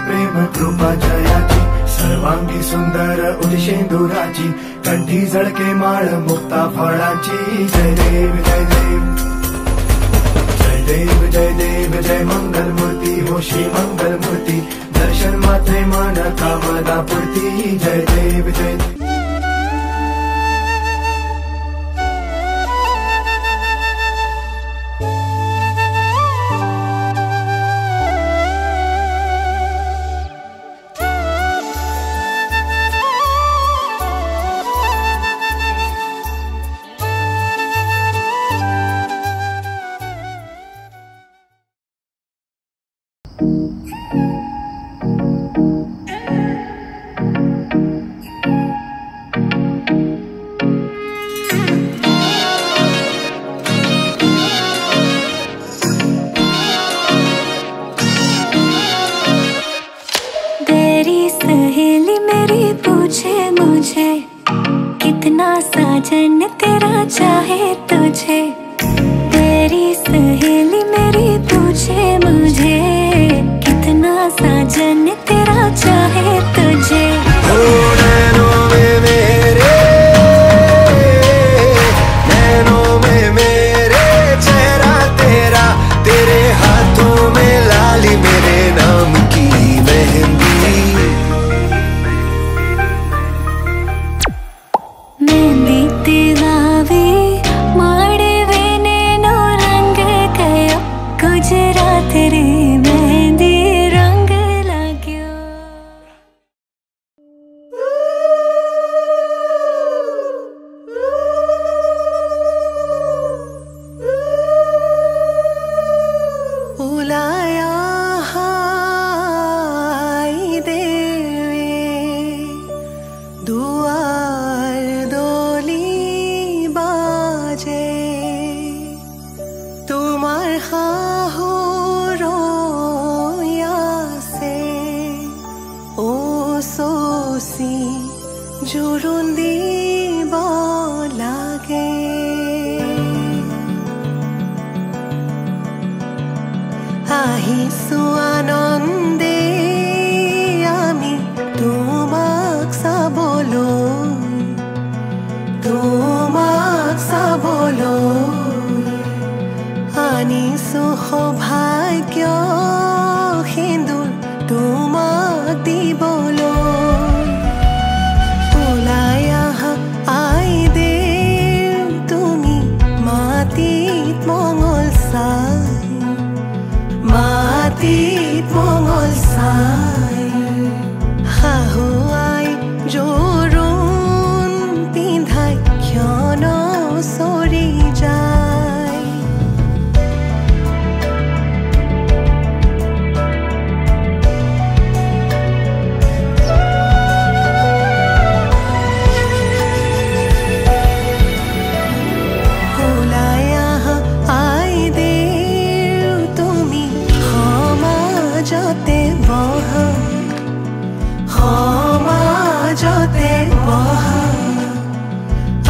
प्रेम कृपा जयाची सर्वांगी सुंदर उदिशेंदुराची कंठी झळके माळ मुक्ता फळाची जय देव जय देव जय देव जय देव जय मंगल मूर्ती हो श्री मंगल मूर्ती दर्शन मात्रे मन कामना पूर्ती जय देव जय देव कितना साजन तेरा चाहे तुझे तेरी सहेली मेरी पूछे मुझे कितना साजन तेरा चाहे तुझे नैनों में मेरे चेहरा तेरा तेरे हाथों में लाली मेरे नाम की मेहंदी मेहंदी तेरावे माड़े वेने नो रंग गयो गुजरात रे मेहंदी रंग लाग्यो उलाया हाय देवे दुआर दोली बाजे तुम्हार खाहो रोया से ओ सोसी जुरुंदी लागे আহিছো আনন্দে আমি তোমাক চাবলৈ আনিছো সৌভাগ্য সিন্দুৰ তোমাক দিবলৈ ওলাই আহা আই দেৱ তুমি মাটিত মঙল চাই শাহুৱাই জোৰোণ পিন্ধাই ক্ষণ চৰি যায় ওলাই আহা আই দেৱ তুমি সমাজতে বহা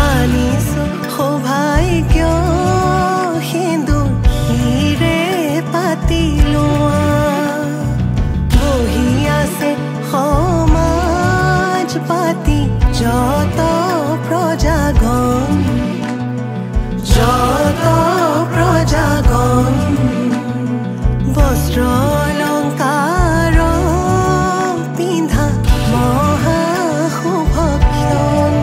আনিছো সৌভাগ্য সিন্দুৰ হিৰে পাতি লোৱা বহি আছে সমাজ পাতি যত প্ৰজাগণ বস্ত্ৰ অলংকাৰ পিন্ধা মহা শুভক্ষণ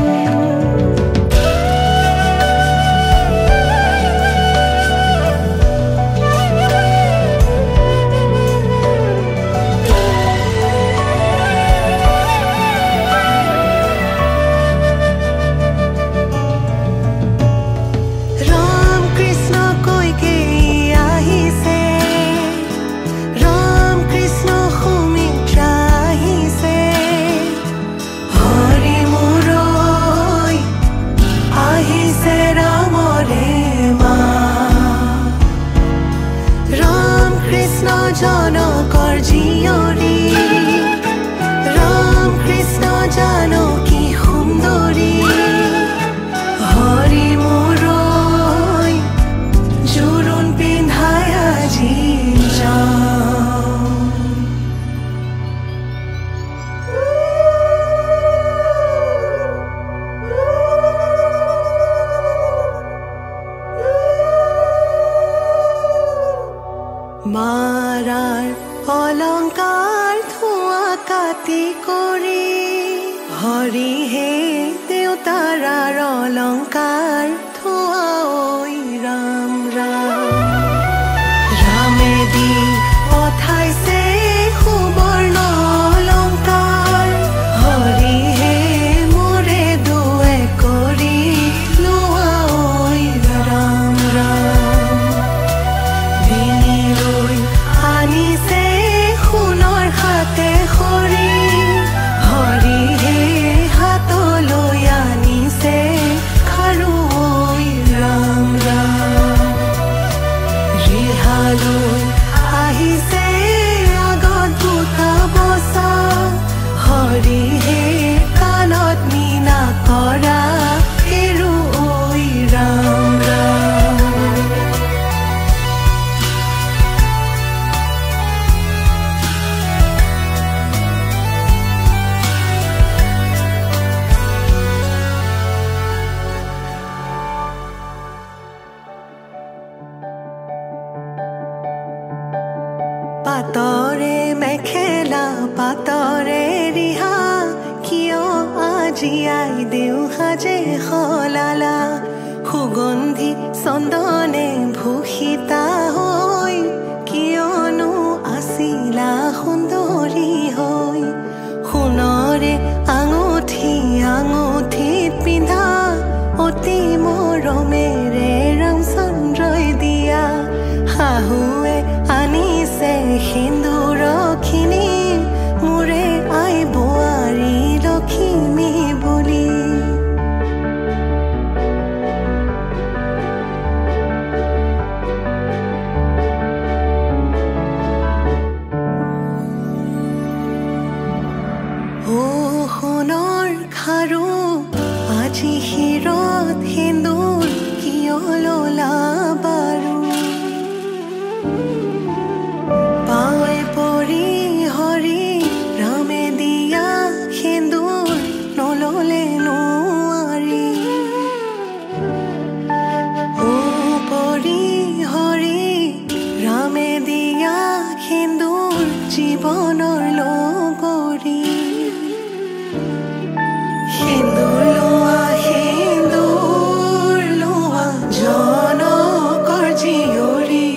হৰি হে দেউতাৰাৰ অলংকাৰ থোৱা ঐ ৰাম ৰাম ৰামেদি পঠাইছে সুবৰ্ণ অলংকাৰ হৰি হে মোৰে দুৱে কৰি লোৱা ঐ ৰাম ৰাম বিনিলৈ আনিছে সোণৰ হাতে খৰি হৰি হে হাতলৈ আনিছে খাৰু ঐ ৰাম ৰাম ৰিহালৈ আহিছে আগত দুটা বচা হৰি হে কাণত মীনা কৰা হেৰু ঐ ৰাম ৰাম পাতৰে মেখেলা পাতৰে ৰিহা কিয় আজি আই দেউ সাজে সলালা সুগন্ধি চন্দনে ভূষিতা হৈ কিয়নো আছিলা সুন্দৰী হৈ সোণৰে আঙুঠি আঙুঠিত পিন্ধা অতি মৰমেৰে ৰামচন্দ্ৰই দিয়া শাহুৱে আনিছে সিন্দুৰখিনি মোৰে আই বোৱাৰী লখিমী বুলি ও সোণৰ খাৰু আজি শিৰত সিন্দুৰ কিয় ললা বাৰু পাৱে পৰি হৰি ৰামে দিয়া সিন্দুৰ নললে নোৱাৰি ও পৰি হৰি ৰামে দিয়া সিন্দুৰ জীৱনৰ লগৰী সিন্দুৰ লোৱা জনকৰ জীয়ৰী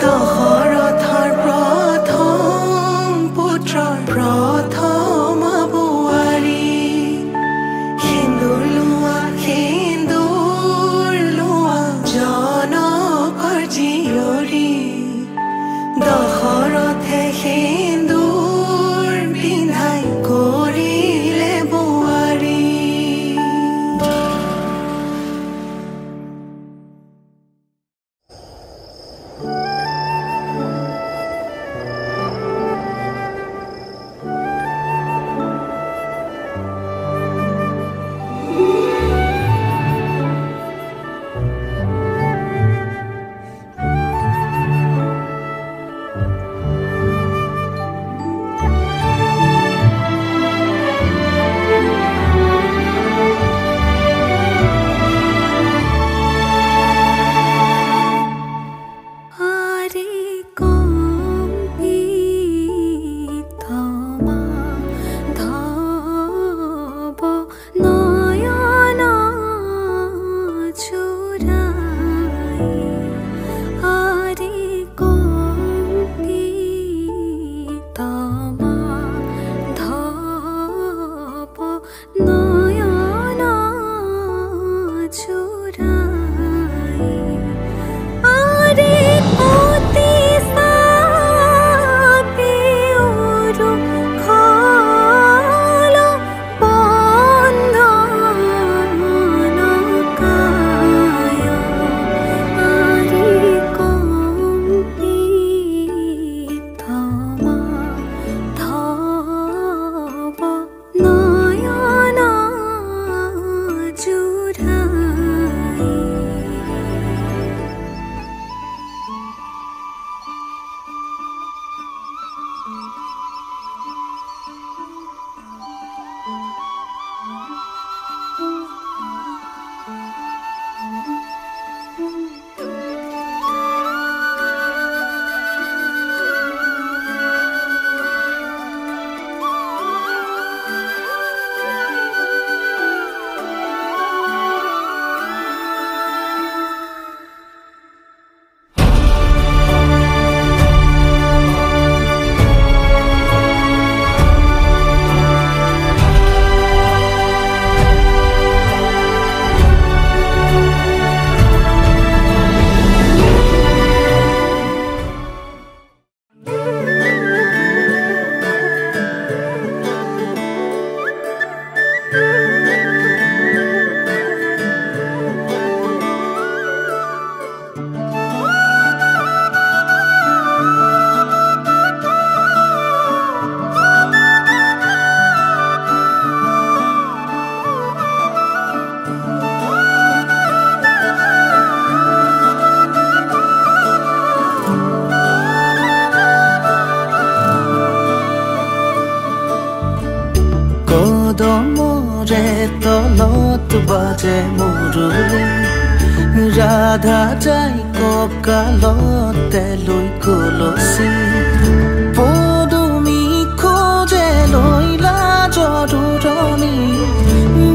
দশৰথৰ প্ৰথম পুত্ৰৰ প্ৰথম বোৱাৰী সিন্দুৰ লোৱা জনকৰ জীয়ৰী দশৰথে সিন্দুৰ কদমৰে তলত বাজে মুৰুলি ৰাধা যাই কঁকালতে লৈ কলচি পদুমি খোজে লৈ লাজৰুৰণি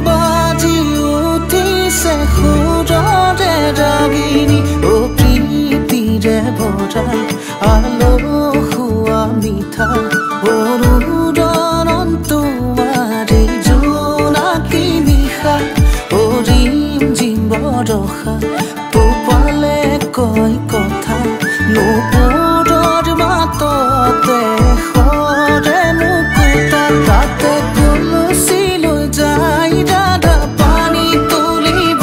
বাজি উঠিছে সুৰৰে ৰাগিনী অ প্ৰীতিৰে ভৰা আলসুৱা মিঠা অনুৰণনটো আৰি জোনাকী নিশা অৰিম জিম বৰষা তোপালে কয় কথা নুপুৰৰ মাততে সৰে মুকুতা তাতে কলচি লৈ যাই দাদা পানী তুলিব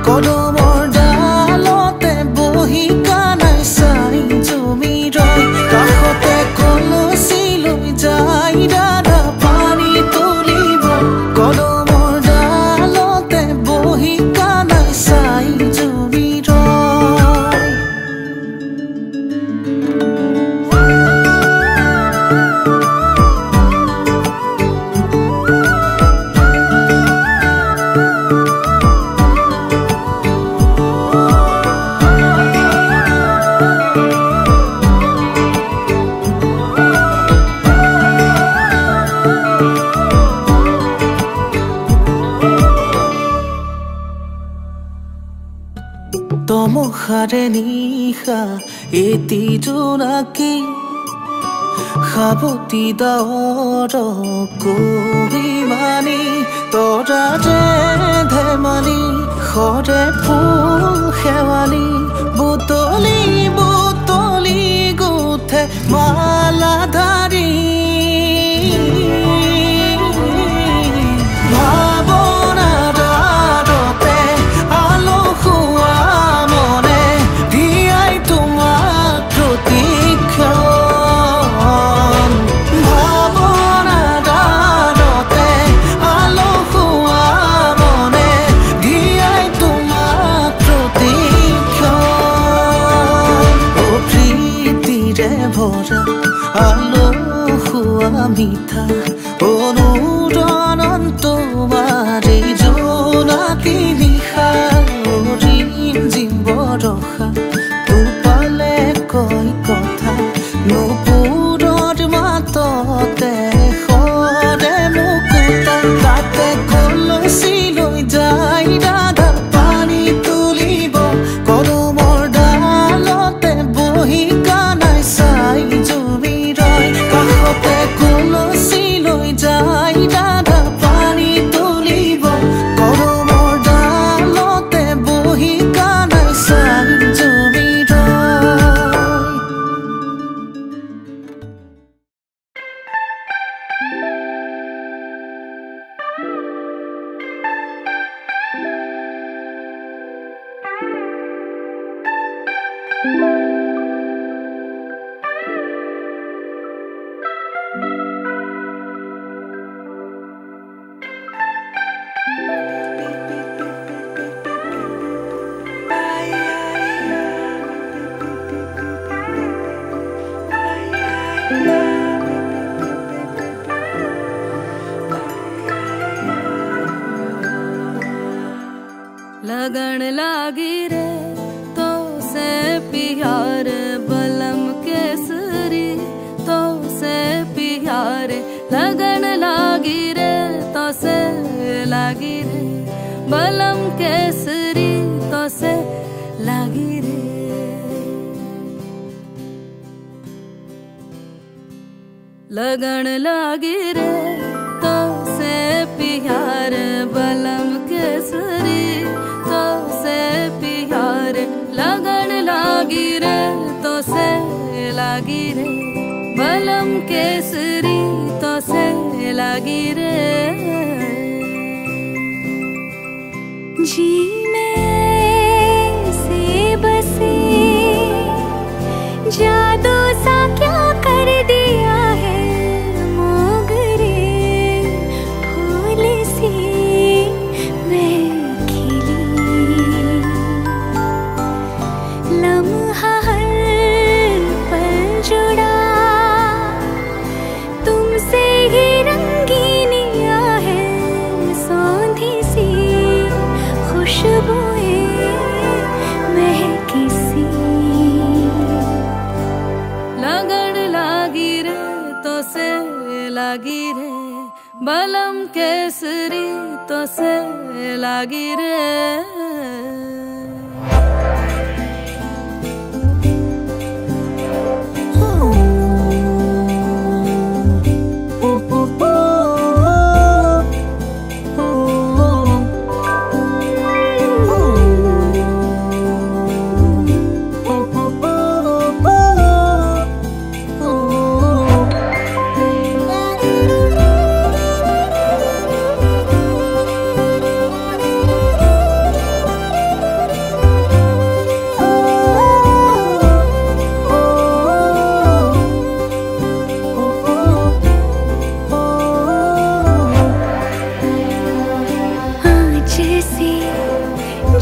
কদমৰ ডালতে বহি কানাই চাই জুমি ৰয় কাষতে কলচি লৈ যাই দাদা পানী তুলিব কদমৰ ডালতে বহি কানাই চাই জুমি ৰয় তমসাৰে নিশা এটি জোনাকী সাৱতি ডাৱৰ কবিমানি তৰাৰে ধেমালি সৰে ফুল শেৱালি বুটলি বুটলি গুঠে মালাধাৰী ভৰা আলসুৱা মিঠা অনুৰণন তোমাৰে জোনাকী নিশা অৰিম জিম বৰষা তোপালে কয় কথা নুপুৰৰ মাততে সৰে মুকুতা তাতে কলচি লৈ যাই দাদা পানী তুলিব কদমৰ ডালতে বহি কানাই চাই জুমি ৰয় কাষতে কলচি লৈ যাই দাদা পানী তুলিব কদমৰ ডালতে বহি কানাই চাই জুমি ৰয় लगन लागी रे तो से प्यार बलम केसरी तो से प्यार लगन लागी रे तो से लागी रे बलम केसरी तो से लागी रे लगन लागी रे तो से प्यार बलम केसरी तो से प्यार लगन लागी रे तो से लागी रे बलम केसरी तो से लागी रे जी में से बसे जादू सा क्या कर दिया है मोगरे फूल सी मैं खिली लम्हा हर पल जुड़ा तुमसे ही रंगीनिया लागी रे बलम केसरी तो से लागी रे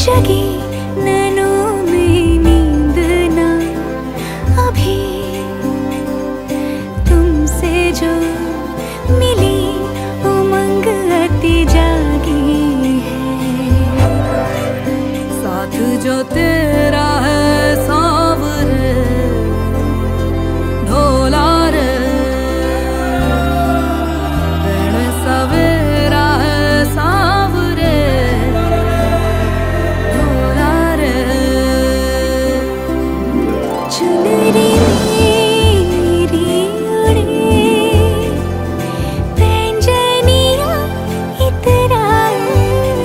जगी नैनों में नींद ना अभी तुमसे जो मिली उमंग अति जागी है साथ जो तेरा है सांवरे ढोला रे रण सवेरा है सांवरे चुनरी मेरी उड़े पैंजनिया इतराए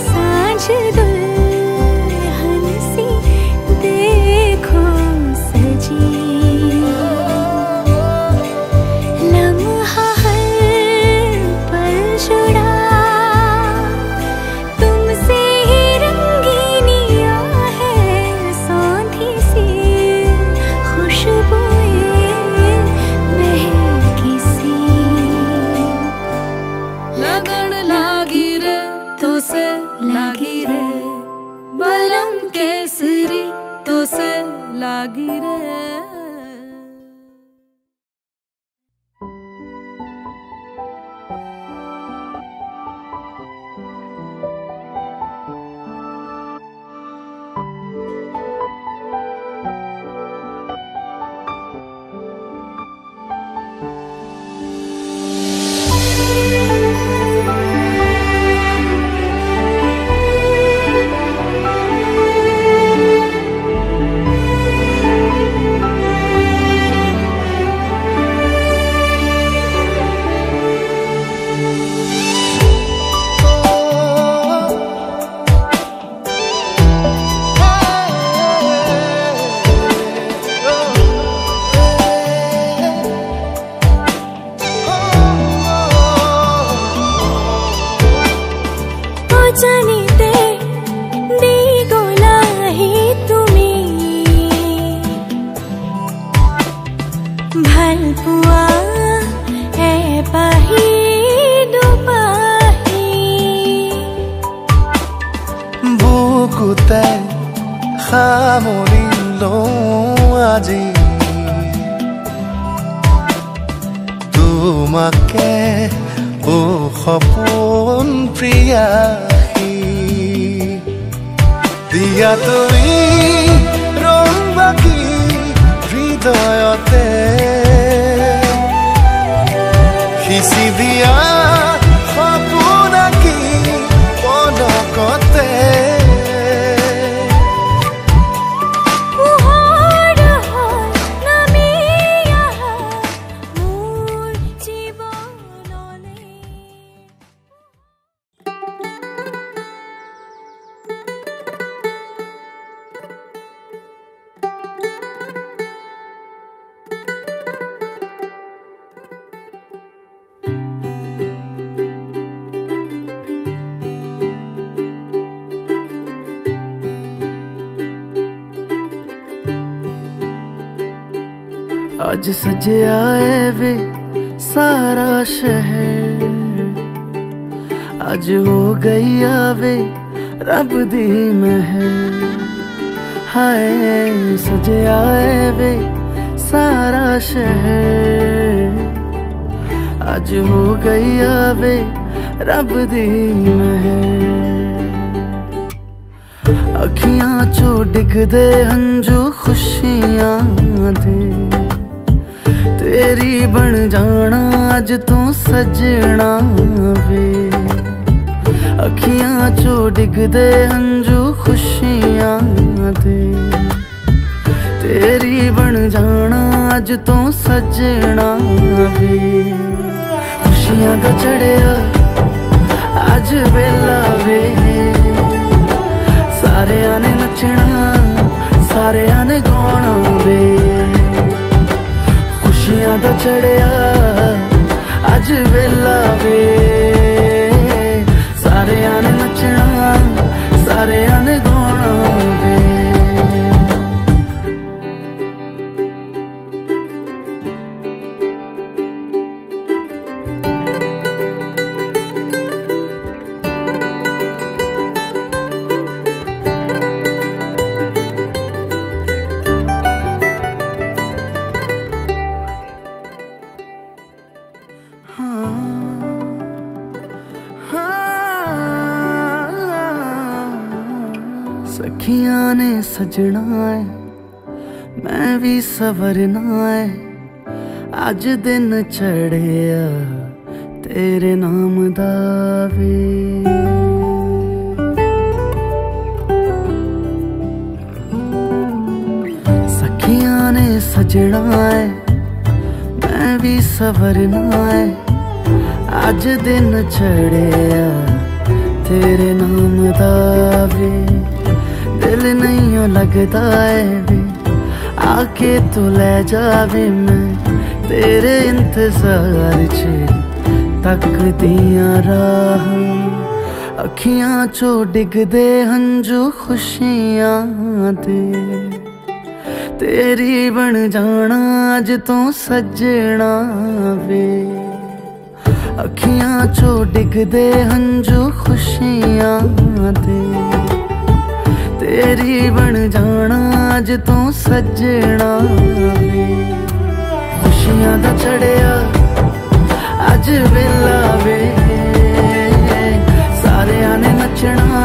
सांझ दुल्हन सी देखो सजी लम्हा हर पल जुड़ा तुमसे ही रंगीनिया है सौंधी सी लगन लागी रे तो से लागी रे बलम केसरी तो से लागी रे भलपुआ है पाही दुपाही बुकुते खामरिलो আজি তোমাকে ও সপোন প্ৰিয়াসী দিয়া তুমি ৰং বাকি হৃদয়তে সিঁচি দিয়া সপোন আঁকি পলকতে आज सजया है वे सारा शहर आज हो गई आवे रब दी महर हाय सजया है वे सारा शहर आज हो गई आवे रब दी महर अखियां चो डिगदे हंजू खुशियां दे तेरी बन जाना अज तो सजना वे, अखियां चो डिगदे हंजू खुशियां दे। तेरी बन जाना अज तो सजना वे, खुशियां दा चढ़िया अज वेला वे। सारियां ने नचना सारियां ने गाना वे, खुशियां दा चढ़िया अज वेला वे। सारियां ने नचना सारियां ने गाना वे। सखियां ने सजना है मैं भी सवरना है, अज दिन चढ़िया तेरे नाम दा वे। सखियां ने सजना है मैं भी सवरना है, अज दिन चढ़िया तेरे नाम दा वे। दिल नहीं लगता है वे, आके तू ले जावे मैं तेरे इंतजार च तकदियां राह। अखियां चो डिगदे हंजू खुशियां दे, तेरी बन जाना अज तो सजना वे। अखियां चो डिगदे हंजू खुशियां दे, तेरी बन जाना अज तो सजना वे। खुशियां दा चढ़िया अज वेला वे, सारियां ने नचना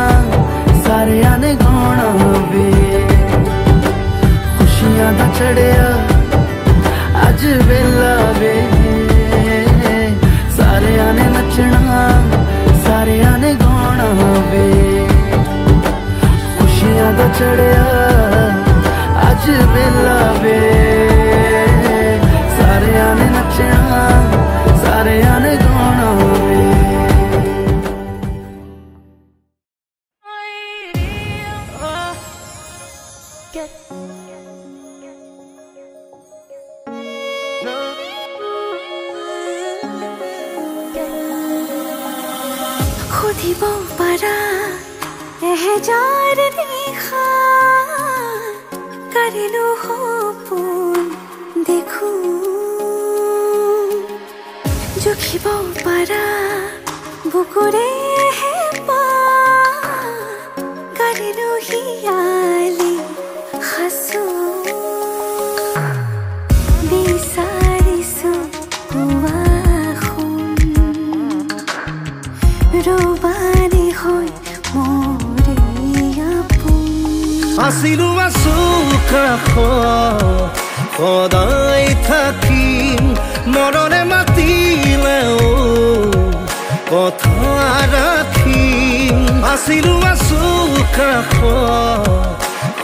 सारियां ने गाना वे। खुशियां दा चढ़िया अज वेला वे, सारियां ने नचना सारियां ने गाना वे। खुशियां दा चढ़िया अज वेला वे, सारियां ने नचना सारियां ने गाना वे। खुद ही वो परा एहजार देखा कर लो हो पून देखू, जो खिबो परा बुकुरे है पा कर लो ही आली हसू बिसारी सु हुआ खून रोबानी होई Asilu asuka Kodai takim Morone matile Kotarakim Asilu asuka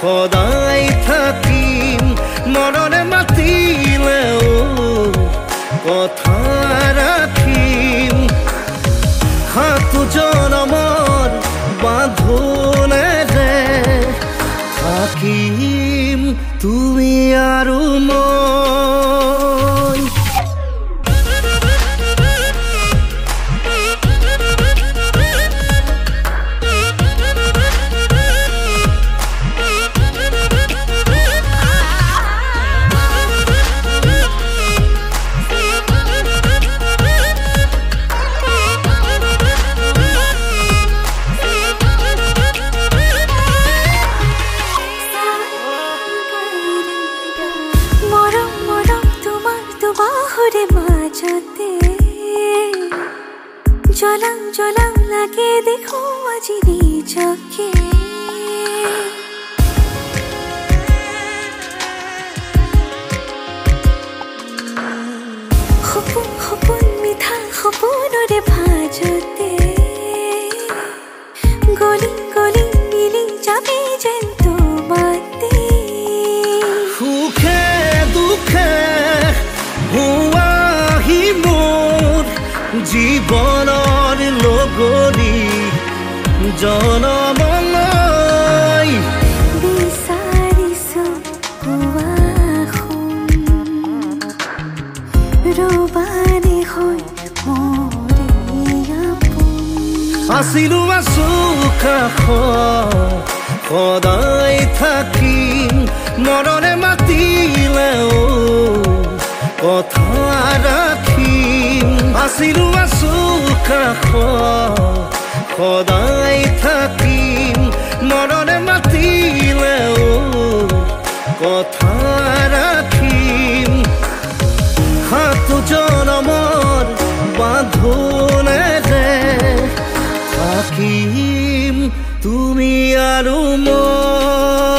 Kodai takim Morone matile Kotarakim Hatu jonamor Bandhune Hakim, tumi aru moi. জলাং জলাং লাগে দেখো আজি নিজকে। সপোনৰে ভাজতে গলি গলি মিলি যাবি যেন তোমাতে সুখে দুখে হুৱাহি মোৰ জীৱনৰ লগৰী জনমলৈ বিচাৰিছো ৰবানে হৈ মৰে আপোন আছিলো আছো কাষত সদায় থাকিম মৰণে মাতিলেও কথা ৰাখিম আছিলো আছো কাষত সদায় থাকিম মৰণে মাতিলেও কথা ৰাখিম সাতো জনমৰ বান্ধোনেৰে থাকিম তুমি আৰু মই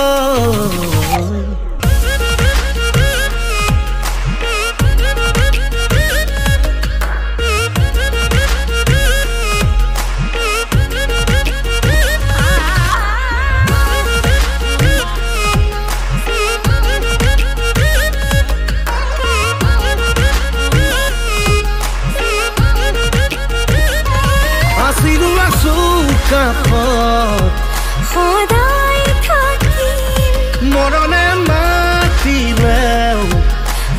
সদায় থাকিম মৰণে মাতিলেও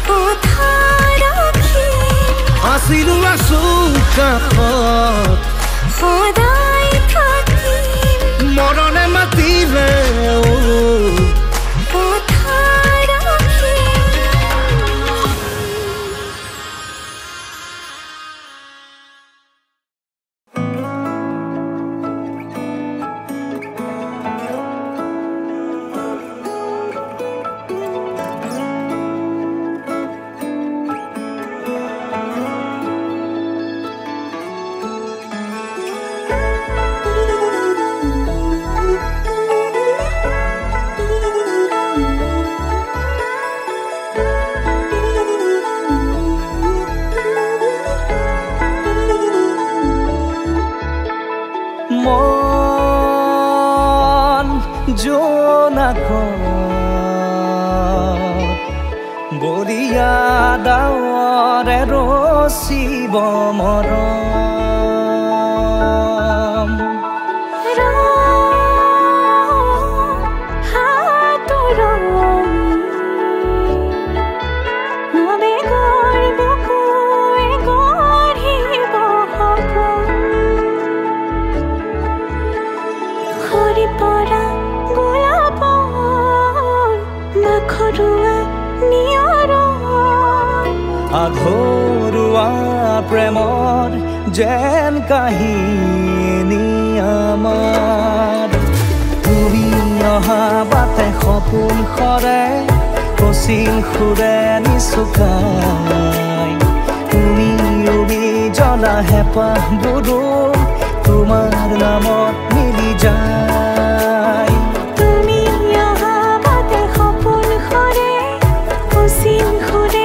কথা ৰাখিম আছিলো আছো কাষত সদায় থাকিম মৰণে মাতিলেও কথা ৰাখিম মন জোনাকত বৰিয়া ডাৱৰে ৰচিব মৰম আঘৰুৱা প্ৰেমৰ যেন কাহিনী আমাৰ তুমি অহা বাটে সপোন সৰে কচিল সুৰে নিচুকাই তুমি উবি জ্বলা হেঁপাহবোৰো তোমাৰ নামত মিলি যায় তুমি অহা বাটে সপোন সৰে কচিল সুৰে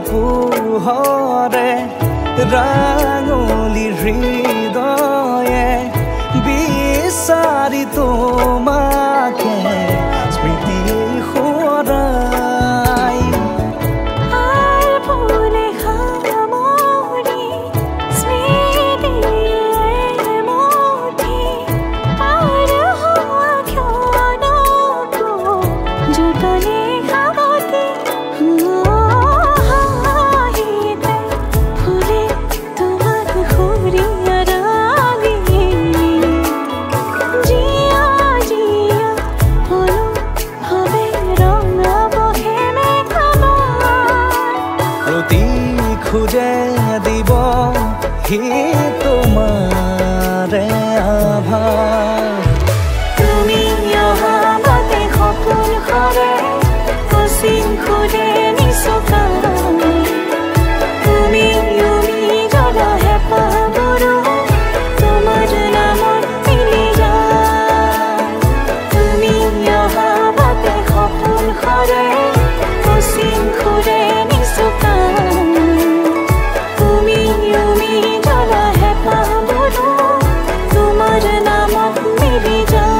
পোহৰে ৰাঙলী হৃদয়ে বিচাৰি তোমাকে স্মৃতি সোঁৱৰাই খুঁজে দিব হি তোমাৰে আভাস তুমি অহা বাটে সপোন সৰে অচিন খুলে নিচকা তুমি জ্বলা হেঁপাহ মোৰো তোমাৰ নামত মিলি যায় তুমি অহা বাটে সপোন সৰে অচিন খুলে নিচকা তুমি জ্বলা হেঁপাহ মোৰো তোমাৰ নামত মিলি যায়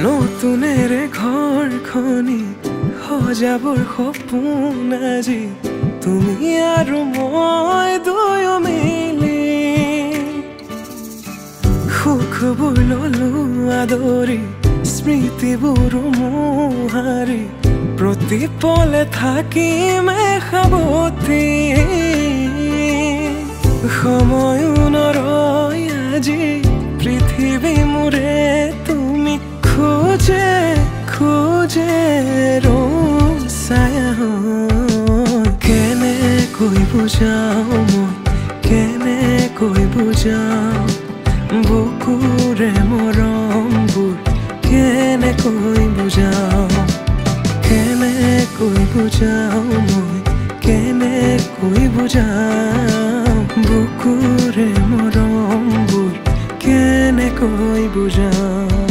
নতুনেৰে ঘৰখনি সজাবৰ সপোন আজি তুমি আৰু মই দুয়ো মিলি সুখবোৰ ললো আদৰি স্মৃতিবোৰ মোহাৰি প্ৰতি পলে থাকিম সাৱতি সময় নৰয় আজি পৃথিৱী মোৰে তুমি খোজে খোজে ৰচায়া কেনেকৈ বুজাও মই কেনেকৈ বুজাও বুকুৰে মৰমবোৰ কেনেকৈ বুজাও কেনেকৈ বুজাও মই কেনেকৈ বুজাও বুকুৰে মৰমবোৰ কেনেকৈ বুজাও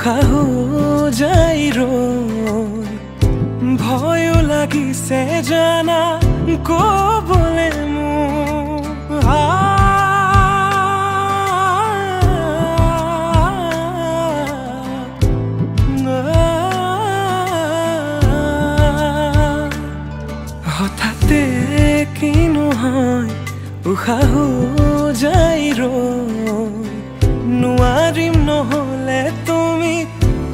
উশাহো যাই ৰৈ ভয়ো লাগিছে জানা ক'বলে মোৰ হঠাতে কি নহয় উশাহো যাই ৰৈ নোৱাৰিম নহ'লে তুমি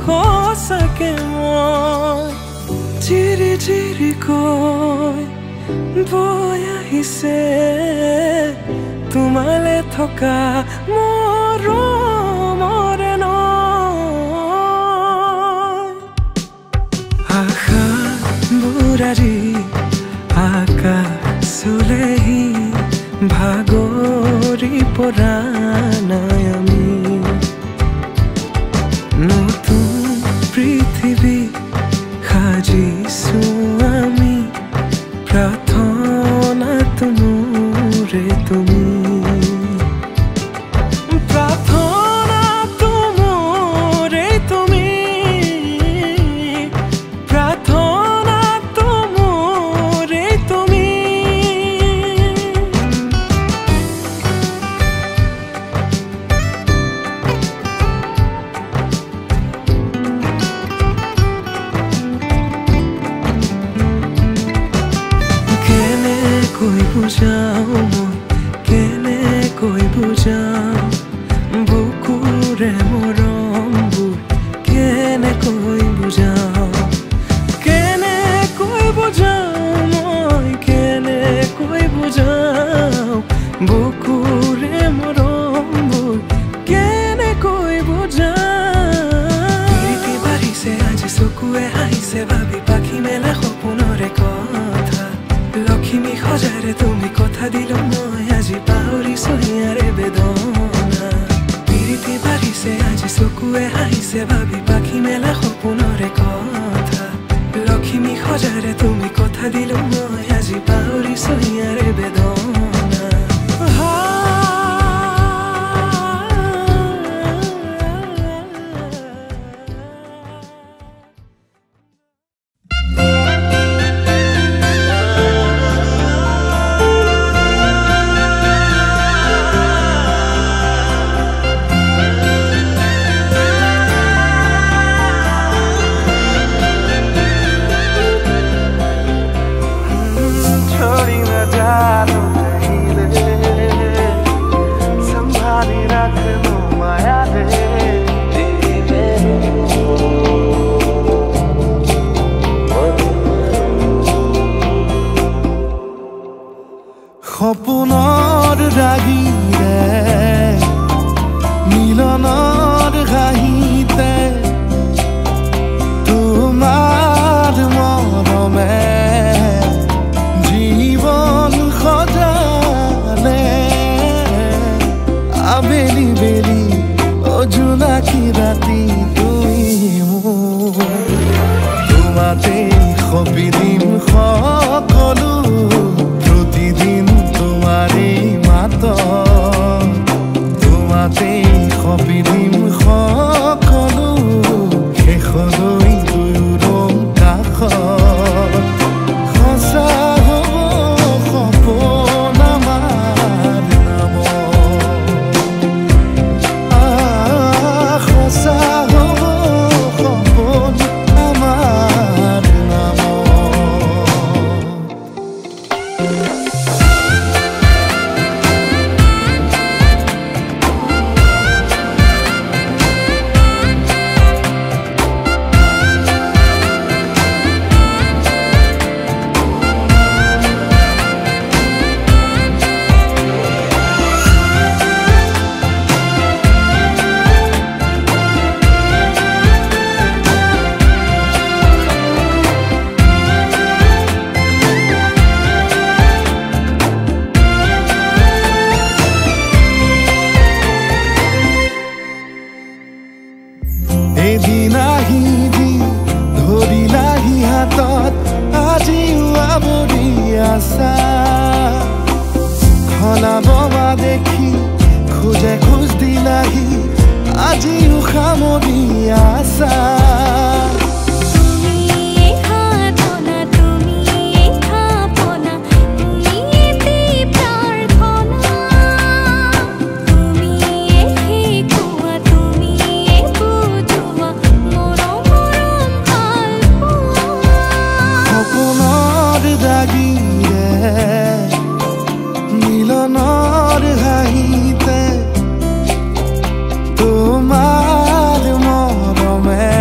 সঁচাকে মই চিৰি চিৰি কৈ বৈ আহিছে তোমালে থকা মৰমৰে নৈ আশাবোৰ আজি আকাশলেহি ভাগৰি পৰা নাই আমি নতুন পৃথিৱী সাজিছো আমি প্ৰাৰ্থনাটো মোৰে তুমি প্ৰাৰ্থনাটো মোৰে তুমি প্ৰাৰ্থনাটো মোৰে তুমি বুজাও মই কেনেকৈ বুজাও বুকুৰে মৰমবোৰ কেনেকৈ বুজাও মই কেনেকৈ বুজাও বুকুৰে মৰমবোৰ কেনেকৈ বুজাও প্ৰীতি বাঢ়িছে আজি চকুৱে হাঁহিছে ভাবি পাখি মেলা সপোনৰে কথা লক্ষ্মী সজাৰে তুমি কথা দিলো মই আজি পাহৰিছো ইয়াৰে বেদনা প্ৰীতি বাঢ়িছে আজি চকুৱে হাঁহিছে ভাবি পাখি মেলা সপোনৰে কথা লক্ষ্মী সজাৰে তুমি কথা দিলো মই আজি পাহৰিছো ইয়াৰে বেদনা সপোনৰ ৰাগিৰে মিলনৰ হাঁহিতে তোমাৰ মৰমে জীৱন সজালে আবেলি বেলি অজোনাকী ৰাতি তুমি মোৰ তোমাতে সপিদিম সকলো প্ৰতিদিন তোমাৰে মাত তোমাতে সপিদিম সকলো শেষলৈ দুয়োৰং কাষত সঁচা হ'ব সপোন আমাৰ নামত সঁচা হ'ব সপোন আমাৰ এদিন আহিবি ধৰিলাহি হাতত আজিও আৱৰি আছা খলাব দেখি খোজে খোজ দিলাহি আজিও খাম কৰি আছা মিলনৰ হাঁহিতে তোমাৰ মৰমে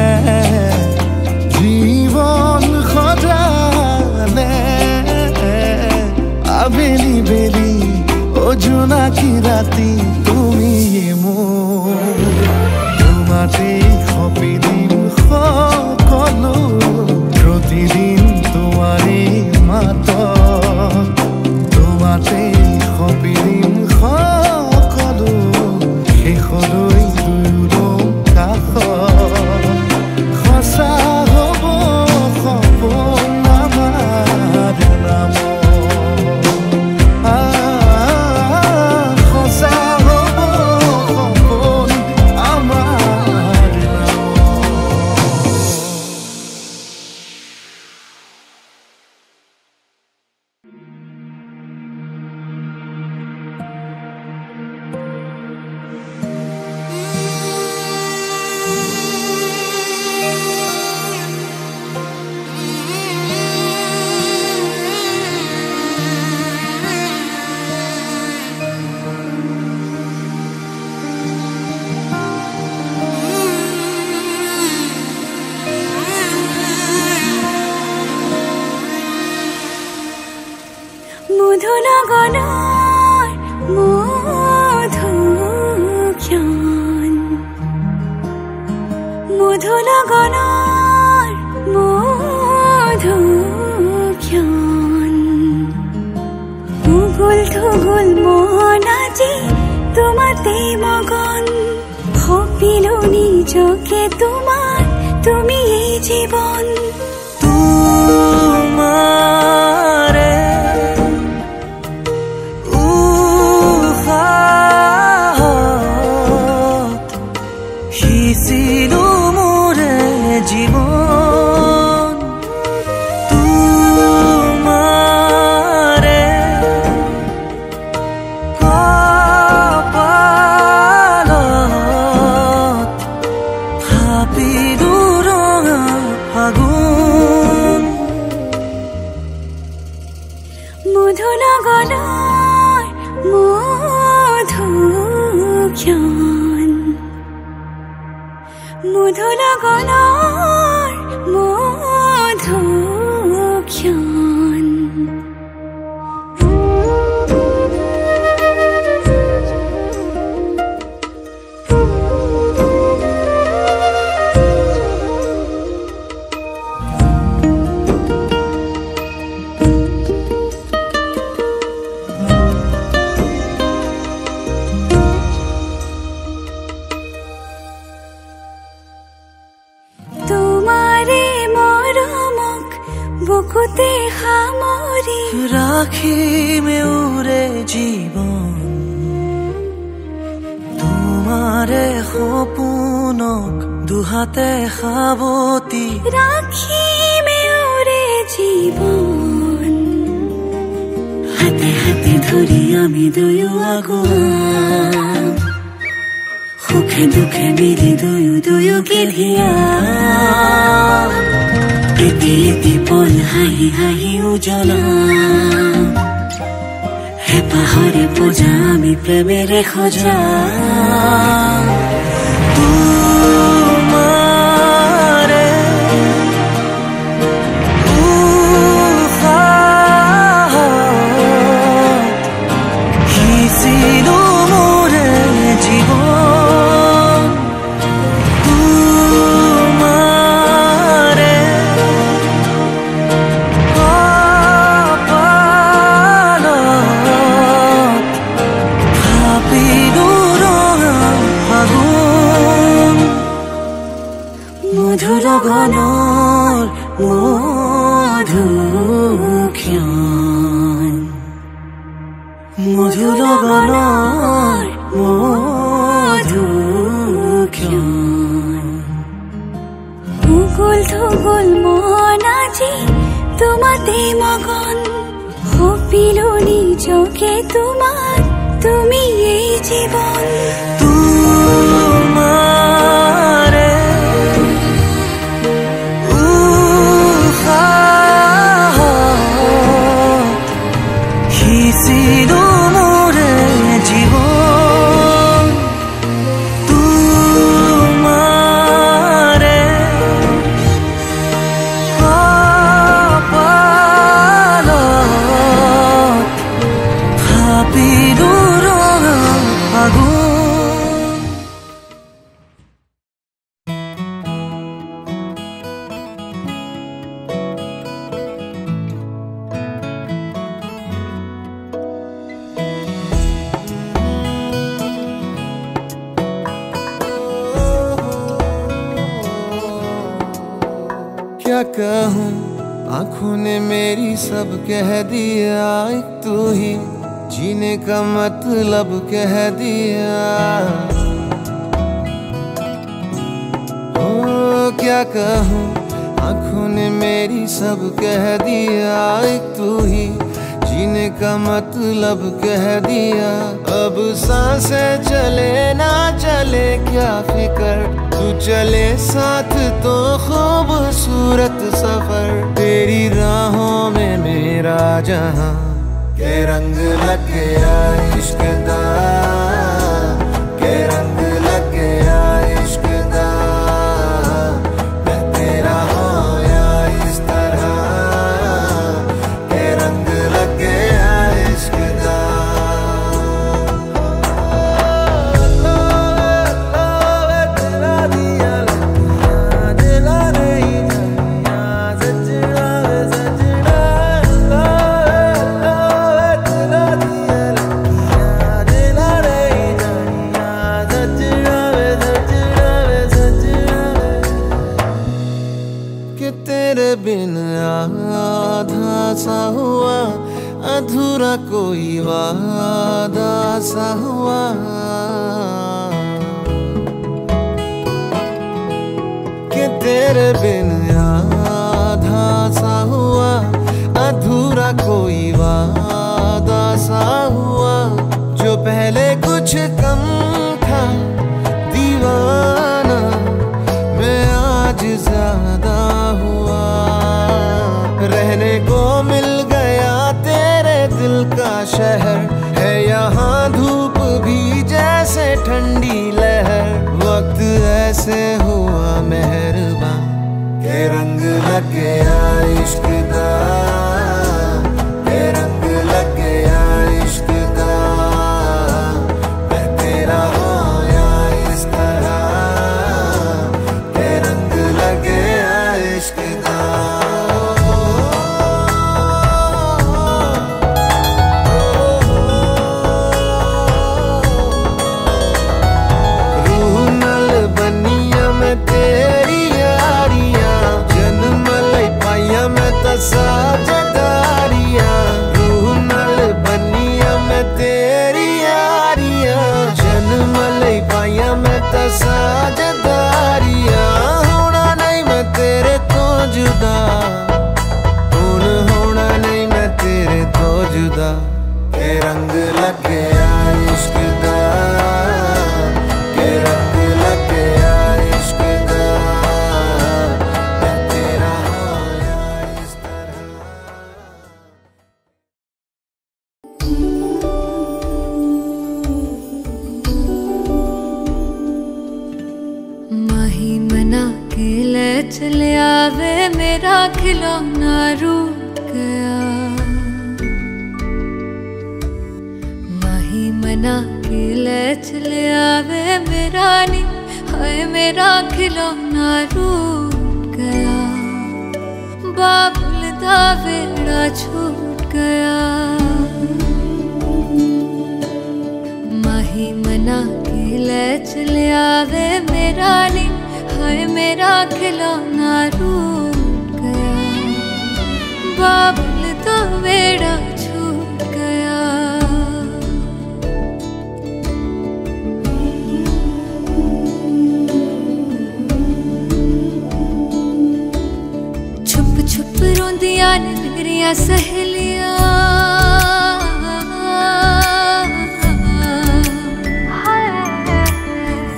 জীৱন সজালে আবেলি বেলি জোনাকী ৰাতি তুমি মোৰ তোমাতে সপি দিম সকলো প্ৰতিদিন তোমাৰে মাত তোমাতে সপি দিম সকলো শেষলৈ দুয়ো কাষ সঁচা হ'ব সপোন আমাৰ নাম সঁচা হ'ব সপোন আমাৰ নাম মধুনগনৰ মধুক্ষণ মধুনগনৰ মধুক্ষণ উগুল থুগুল মন আজি তোমাতে মগন সপিলো নিজকে তোমাৰ তুমি এই জীৱন তোমাৰে সিঁচিলো মোৰে জীৱন তোমাৰে কপালত থাপিলো ৰঙা ফাগুন মধুনগৰৰ মধুক্ষণ মধুনগৰৰ মধুক্ষণ বুকুতে সামৰি ৰাখিমে উৰে জীৱন তোমাৰে সপোনক দুহাতে সাৱতি ৰাখিমে উৰে জীৱন হাতে হাতে ধৰি আমি দুয়ো আগুৱাম সুখে দুখে মিলি দুয়োকে ধিয়াম এটি এটি পল হাঁহি হাঁহি উজ্বলাম হেঁপাহৰে পূজা আমি প্ৰেমেৰে সজাম তোমাৰে উশাহত সিঁচিলো মোৰে জীৱন তোমাৰে কপালত থাপিলো ৰঙা ফাগুন মধুনগৰৰ মধুক্ষণ মধুনগৰৰ মধুক্ষণ ভূগোল ধুগোল মন আজি তোমাতে মগন হপিলনি চোখে তোমার তুমি এই জীবন তোমারে হিসিলো মোরে জীবন তোমারে পালো ভাবিলো রঙা আগুন क्या कहूँ आंखों ने मेरी सब कह दिया एक तू ही जीने का मतलब कह दिया ओ क्या कहूँ आंखों ने मेरी सब कह दिया एक तू ही जीने का मतलब कह दिया अब सांसें चले ना चले क्या फिक्र तू चले साथ तो खूबसूरत सफर तेरी राहों में मेरा जहां के रंग लग गया इश्क दा के रंग लग गया इश्क दा मैं तेरा होया इस तरह के रंग लग गया इश्क दा बिन आधा सा हुआ अधूरा कोई वादा सा हुआ कि तेरे बिन आधा सा हुआ अधूरा कोई वादा सा हुआ जो पहले कुछ कम था दीवाना मैं आज ज्यादा हुआ रहने को मिल गया तेरे दिल का शहर है यहाँ धूप भी जैसे ठंडी लहर वक्त ऐसे हुआ मेहरबान के रंग लग गया इश्क दा के रंग लग गया इश्क दा मैं तेरा होया इस तरह के रंग लग गया इश्क दा साजदारिया रूह नल बनिया मैं तेरी यारिया जन्म लई पाया मैं तो साजदारिया होना नहीं मैं तेरे तो जुदा हुण होना नहीं मैं तेरे तो जुदा के रंग लग गया इश्क दा के रंग लग गया इश्क दा चले आवे मेरा खिलौना रूठ गया माही मना के ले चले आवे मेरा नी हाय मेरा खिलौना रूठ गया बाबुल दा वेड़ा छूट गया माही मना के ले चले आवे मेरा नी हाय मेरा खिलौना रूठ गया बाबुल तो वेड़ा छूट गया रोंदियां ने मेरिया सहेलियां,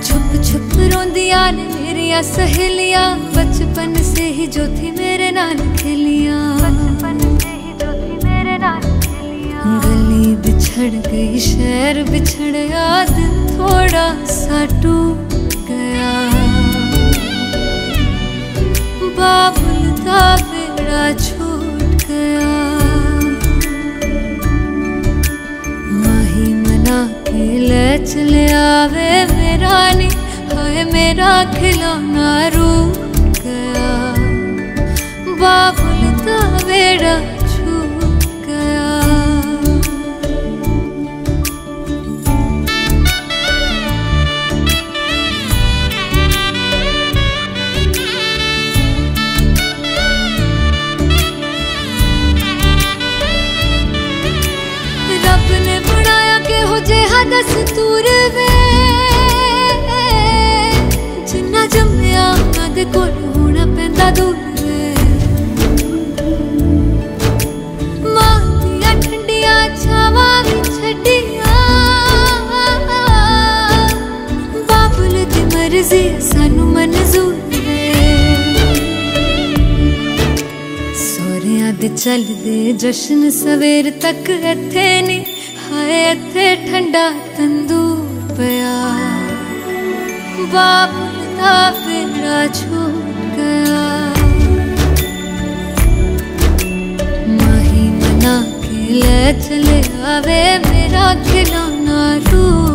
छुप छुप रोंदियां ने मेरिया सहेलियां, बचपन से ही जो थी मेरे नाल खेलियां, गली बिछड़ गई शहर बिछड़ गया, दिल थोड़ा सा टूट गया, बाबुल का बेड़ा छूट गया, माही मना के ले चले आवे मेरा नी, हाय मेरा खिलौना रूठ गया, बाबुल का बेड़ा छूट गया। रब ने बनाया के हो जेहा दस्तूर वे, जिन्ना जम्मिया उन्हां दे कोल होना पैंदा दूर वे, मां दियां ठंडियां छावां भी छड्डियां, बाबुल दी मर्जी सानू मंजूर वे, सोहरियां दे चलदे जश्न सवेर तक इत्थे नी, हाय इत्थे ठंडा तंदूर पिया, बाबुल दा बेड़ा छूट गया, माही मना के ले चले आवे मेरा खिलौना रूठ